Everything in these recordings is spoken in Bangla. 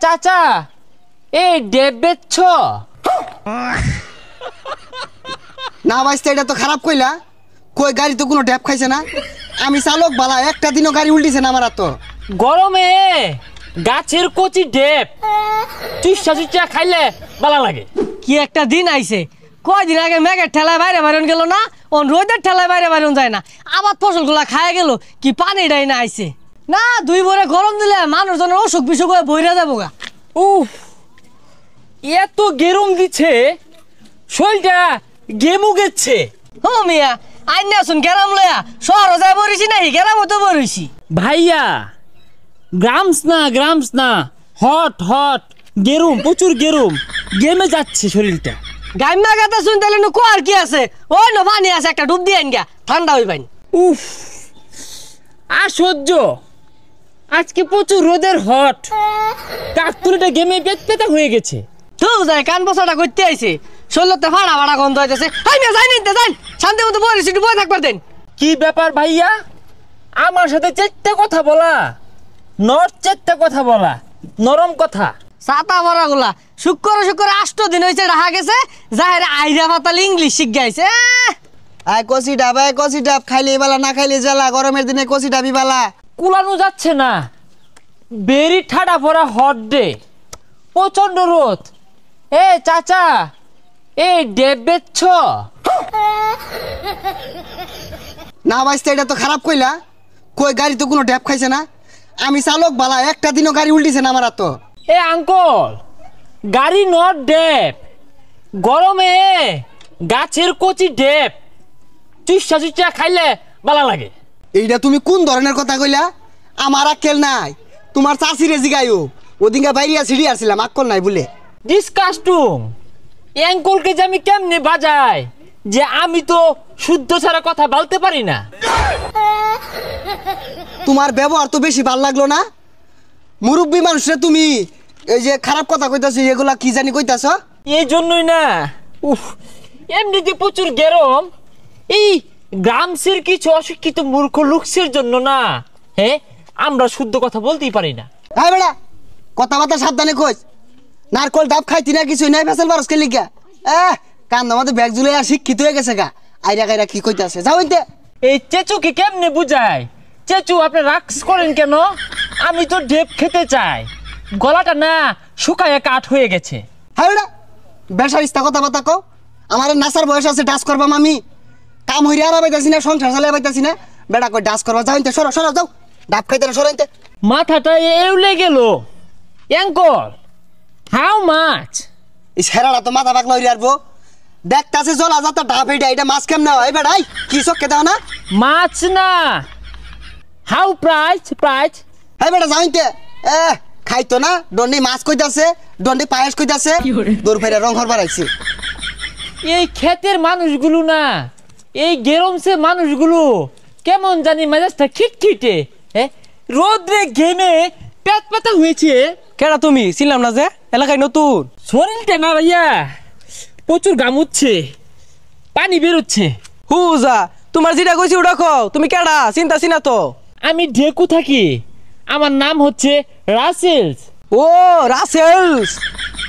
চাচা এই ডেব বেচছ না ভাইস্তে, এটা তো খারাপ কইলা। কই গাড়ি তো কোনো ড্যাপ খাইছে না। আমি চালক বালা, একটা দিনও গাড়ি উল্টিছে না আমার। তো গরমে গাছের কচি ডেব চুষা চুষা খাইলে ভালো লাগে। কি একটা দিন আইছে, কয়দিন আগে মেঘের ঠেলায় বাইরে বাইরন গেল না, ও রোদের ঠেলায় বাইরে বাইরন যায় না। আবার ফসলগুলা খায় গেল, কি পানিটাই না আইছে না। দুই ভরে গরম দিলে মানুষজনের অসুখ বিসুখ হয়ে বইরা যাবো গা। উফ, এত গেরম দিচ্ছে, শরীরটা গেমু গেছে। ও মিয়া, আইন আসুন গেরাম লয়া শহর যায় বরিছি নাহি, গেরামও তো বরিছি। ভাইয়া গ্রামস না, হট হট গেরুম, প্রচুর গেরুম, গেমে যাচ্ছে শরীরটা। গাইমা গাতা শুন তাহলে নু কোয়ার কি আছে, ওই নো পানি আছে, একটা ডুব দিয়ে আইন গা, ঠান্ডা হইবাইন। উফ, আর সহ্য। আজকে প্রচুর রোদের হট, কাকতুলিটা গেমে পেতা হয়ে গেছে। তো যায় কান বসাটা করতে আইছে, শরীরতে ফাড়া ফাড়া গন্ধ হইতেছে। হাই মিয়া যাই নিতে যাই, শান্তি মতো বরিছি, একটু বই থাকবার দেন। কি ব্যাপার ভাইয়া, আমার সাথে চেট্টা কথা বলা, চেট্টা কথা বলা, নরম কথা। ছাতা ভরা গুলা শুক্র 8 দিন হয়েছে রাখা গেছে, যাহের আইরা পাতাল ইংলিশ শিখ গাইছে। আয় কষি ডাব, আয় কষি ডাব, খাইলে বালা না খাইলে জ্বালা। গরমের দিনে কষি ডাবি বালা। কুলানো যাচ্ছে না, বেরি ঠাডা পড়া হট ডে, প্রচন্ড রোদ। এ চাচা এই ডেব বেচছ? না ভাইস্তে, এটা তো খারাপ কইলা। কই গাড়ি তো কোনো ড্যাপ খাইছে না। আমি চালক বালা, একটা দিনও গাড়ি উল্টিছে না আমার। তো এ আঙ্কল, গাড়ি নট ডেব, গরমে গাছের কচি ডেব চুষা চুষা খাইলে ভালো লাগে। এইটা তুমি কোন ধরনের কথা কইলা? আমার আক্কেল নাই। তোমার চাষিরে জিগাইও, ওদিনকে বাইরিয়া ছিড়ি আসছিলাম, আক্কল নাই বলে। ডিসকাস্টুম, অ্যাঙ্কলকে যে আমি কেমনে বাজাই, যে আমি তো শুদ্ধ ছাড়া কথা বলতে পারি না। তোমার ব্যবহার তো বেশি ভাল লাগলো না। মুরব্বী মানুষে তুমি এই যে খারাপ কথা কইতাছো, এগুলা কি জানি কইতাছ? এই জন্যই না, উফ, এমনিতে প্রচুর গরম। এই গ্রামসের কিছু অশিক্ষিত মূর্খ লোকসের জন্য না, হ্যাঁ, আমরা শুদ্ধ কথা বলতেই পারি না। হ্যাঁ বেড়া, কথাবার্তা সাবধানে কইস। নারকল ডাব খাইতি না, কিছু নাই, ফেসাল বারস খেলি গা। কান্দ আমাদের ব্যাগ জুলে আর শিক্ষিত হয়ে গেছে গা। আইরা গাইরা কি কইতাছে, যাও ইনতে। এই চেচুকে কেমনে বুঝায়? চেচু, আপনি রাক্স করেন কেন? আমি তো ডেপ খেতে চাই, গলাটা না শুকায় কাঠ হয়ে গেছে। হ্যাঁ বেড়া, বেসারিস্তা কথাবার্তা কও। আমার নাসার বয়স আছে, ডাস করবাম আমি। কাম হইরে আর পাইতাছি না, সংসার চালাই পাইতাছি না। বেড়া কই ডাস করবা, যাও ইনতে, সরো সরো, যাও। ডাব খাইতে না, সরো ইনতে। মাথাটা এউলে গেল। Uncle, how much? এই সেরাটা তো মাথা পাকলা হইরে আরবো। দেখতাছে জলা যাতা ডাব হইডা, এটা মাছ কেমনে হয় বেড়াই? কি চোখকে দাও না? মাছ না, হাউ প্রাইস? হ্যাঁ বেটা, যাও ইনতে। খাইতো না, দন্ডি মাছ কইতাছে, দন্ডি পায়েস কইতাছে, দৌড় ফেরে রং হরবার আইছে। এই ক্ষেতের মানুষগুলো না, এই গেরমসে মানুষগুলো কেমন জানি মেজাজটা খিটখিটে, রোদ্রে ঘেমে পেট পাতা হয়েছে। কেডা তুমি? ছিলাম না যে, এলাকায় নতুন। শরীরটা না ভাইয়া প্রচুর গামুচ্ছে, পানি বেরোচ্ছে। হুজা, তোমার যেটা কইছি ওটা কও। তুমি কেডা? চিন্তাছি না তো। আমি ঢেকু থাকি, আমার নাম হচ্ছে রাসেলস। ও রাসেলস,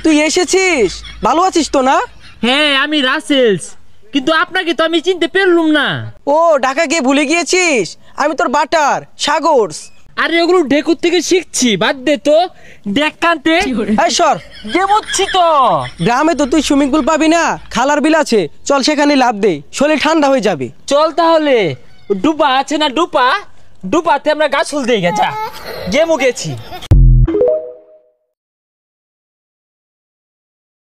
তুই এসেছিস? ভালো আছিস তো না? হ্যাঁ, আমি রাসেলস, কিন্তু আপনাকে তো আমি চিনতে পারলুম না। ও ঢাকা গিয়ে ভুলে গিয়েছিস? আমি তোর বাটার সাগরস। আরে ওগুলো ঢেকুর থেকে শিখছি, বাদ দে তো। দেখ কান্তে, এই সর, গেমুচ্ছি তো। গ্রামে তো তুই সুইমিং পুল পাবি না, খালার বিল আছে, চল সেখানে লাভ দে, শরীর ঠান্ডা হয়ে যাবে। চল তাহলে, ডুপা আছে না, ডুপাতে আমরা গাছ ফুল দিয়ে গেছা, গেমু গেছি।